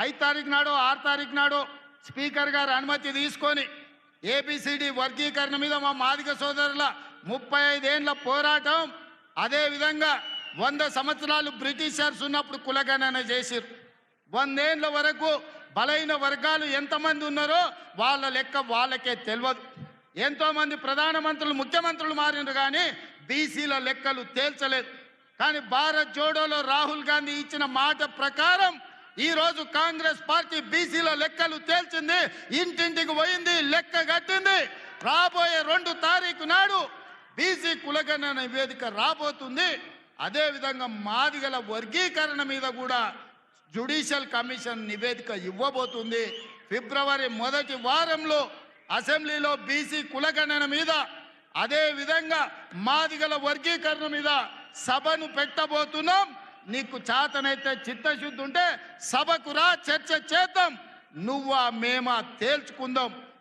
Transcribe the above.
5 తారీఖు నాడు 6 తారీఖు నాడు స్పీకర్ గారు అనుమతి తీసుకొని ఏబిసిడి వర్గీకరణ మీద మా మాదిగ సోదరుల 35 ఏళ్ల పోరాటం, అదేవిధంగా 100 సంవత్సరాలు బ్రిటిషర్స్ ఉన్నప్పుడు కులగణన చేసిరు. 100 ఏళ్ల వరకు బలైన వర్గాలు ఎంతమంది ఉన్నారో వాళ్ళ లెక్క వాళ్ళకే తెలియదు. ఎంతోమంది ప్రధానమంత్రులు ముఖ్యమంత్రులు మారినారు కానీ బీసీల లెక్కలు తేల్చలేదు. కానీ భారత్ జోడోలో రాహుల్ గాంధీ ఇచ్చిన మాట ప్రకారం ఈరోజు కాంగ్రెస్ పార్టీ బీసీల లెక్కలు తేల్చింది, ఇంటింటికి పోయింది, లెక్క కట్టింది. రాబోయే 2 తారీఖు నాడు బీసీ కులగణన నివేదిక రాబోతుంది. అదేవిధంగా మాదిగల వర్గీకరణ మీద కూడా జ్యుడిషియల్ కమిషన్ నివేదిక ఇవ్వబోతుంది. ఫిబ్రవరి మొదటి వారంలో అసెంబ్లీలో బీసీ కులగణన మీద, అదేవిధంగా మాదిగల వర్గీకరణ మీద సభను పెట్టబోతున్నాం. నీకు చేతనైతే చిత్తశుద్ధి ఉంటే సభకు రా, చర్చ చేద్దాం. నువ్వా మేమా తేల్చుకుందాం.